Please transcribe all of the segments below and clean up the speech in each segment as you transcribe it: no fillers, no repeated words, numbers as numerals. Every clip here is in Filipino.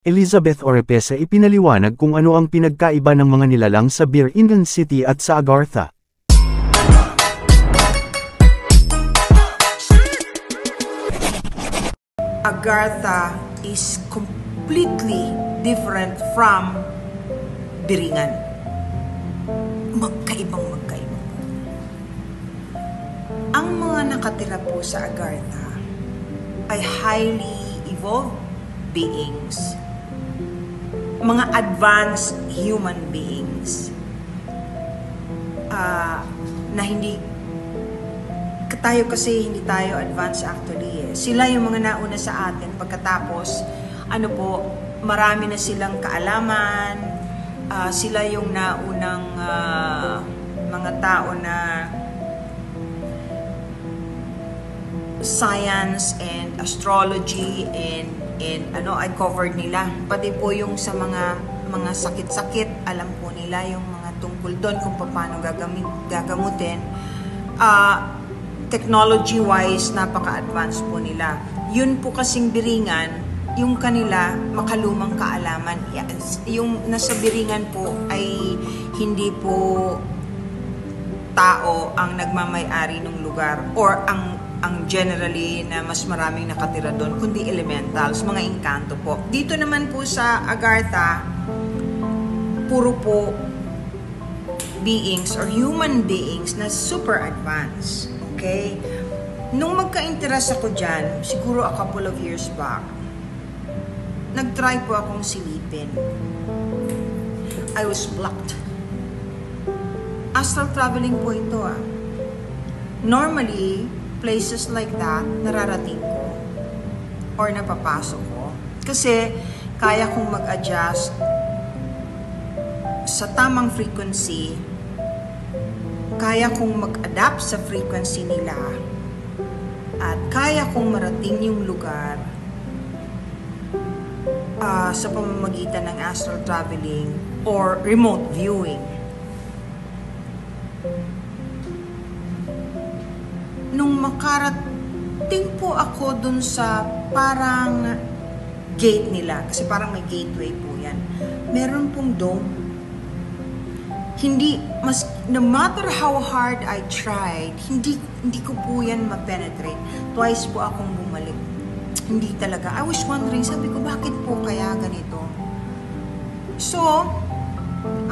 Elizabeth Oropesa ipinaliwanag kung ano ang pinagkaiba ng mga nilalang sa Beer Inland City at sa Agartha. Agartha is completely different from Biringan. Magkaibang. Ang mga nakatira po sa Agartha ay highly evolved beings. Mga advanced human beings. Na hindi hindi tayo advanced actually eh. Sila yung mga nauna sa atin pagkatapos marami na silang kaalaman. Sila yung naunang mga tao na science and astrology and I covered nila. Pati po yung sa mga sakit-sakit, alam po nila yung mga tungkol doon kung paano gagamutin. Technology-wise, napaka-advanced po nila. Yun po kasing Biringan, yung kanila makalumang kaalaman. Yung nasa Biringan po ay hindi po tao ang nagmamay-ari ng lugar or ang generally na mas maraming nakatira doon, kundi elementals, mga engkanto po. Dito naman po sa Agartha, puro po beings or human beings na super advanced. Okay? Nung magka-interest ako dyan, siguro a couple of years back, nag-try po akong silipin. I was blocked. Astral traveling po ito Normally, places like that, nararating ko or napapasok ko. Kasi kaya kong mag-adjust sa tamang frequency, kaya kong mag-adapt sa frequency nila, at kaya kong marating yung lugar sa pamamagitan ng astral traveling or remote viewing. Nung makarating po ako dun sa parang gate nila, kasi parang may gateway po yan, meron pong dome. No matter how hard I tried, hindi ko po yan ma-penetrate. Twice po akong bumalik. Hindi talaga. I was wondering, sabi ko, bakit po kaya ganito? So,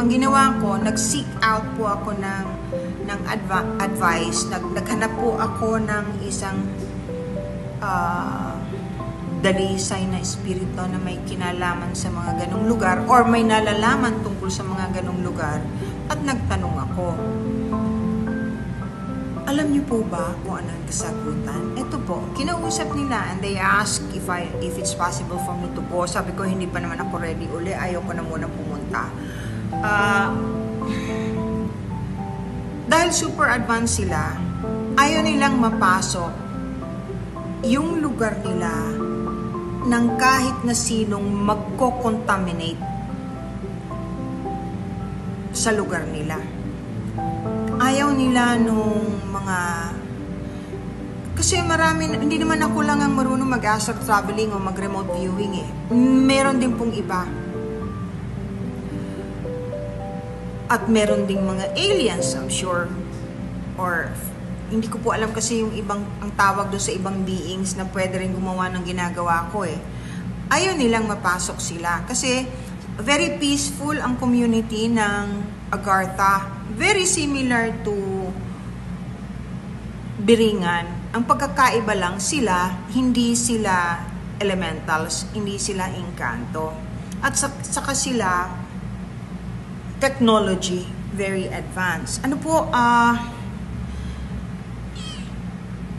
ang ginawa ko, nag-seek out po ako ng advice. Naghanap po ako ng isang dalisay na espiritu na may kinalaman sa mga ganong lugar or may nalalaman tungkol sa mga ganong lugar, at nagtanong ako. Alam niyo po ba kung ano ang kasagutan? Ito po, kinausap nila and they ask if it's possible for me to go. Sabi ko, hindi pa naman ako ready uli. Ayoko na muna pumunta. Dahil super advanced sila, ayaw nilang mapasok yung lugar nila ng kahit na sinong magko-contaminate sa lugar nila. Ayaw nila nung mga... Kasi hindi naman ako lang ang marunong mag-astral traveling o mag-remote viewing eh. Meron din pong iba. At meron ding mga aliens, I'm sure. Or, hindi ko po alam kasi ang tawag doon sa ibang beings na pwede rin gumawa ng ginagawa ko eh. Ayaw nilang mapasok sila. Kasi, very peaceful ang community ng Agartha. Very similar to Biringan. Ang pagkakaiba lang hindi sila elementals, hindi sila engkanto. At saka sila, technology, very advanced.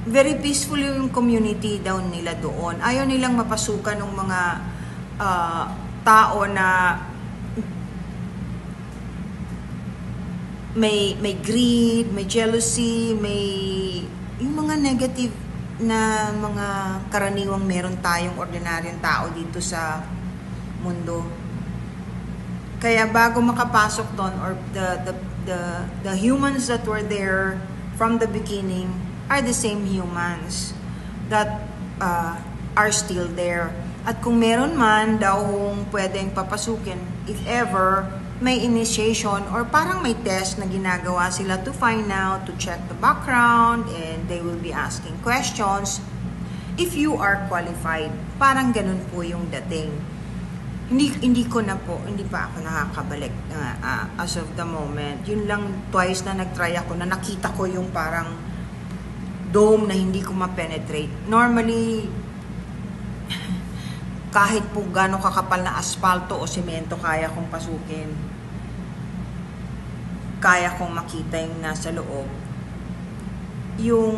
Very peaceful yung community daw nila doon. Ayaw nilang mapasukan ng mga tao na may greed, may jealousy, yung mga negative na mga karaniwang meron tayong ordinaryong tao dito sa mundo. Kaya bago makapasok doon, or the humans that were there from the beginning are the same humans that are still there. At kung meron man daw pwedeng papasukin, if ever, may initiation or parang may test na ginagawa sila to find out, to check the background, and they will be asking questions. If you are qualified, parang ganun po yung dating. Hindi pa ako nakakabalik as of the moment. Yun lang twice na nag-try ako na nakita ko yung parang dome na hindi ko ma-penetrate. Normally, kahit po gano'ng kakapal na asfalto o semento kaya kong pasukin. Kaya kong makita yung nasa loob. Yung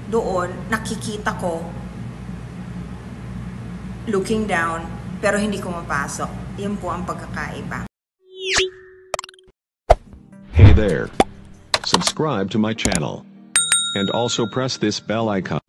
doon, nakikita ko looking down, pero hindi ko mapasok. Yan po ang pagkakaiba. Hey there. Subscribe to my channel. And also press this bell icon.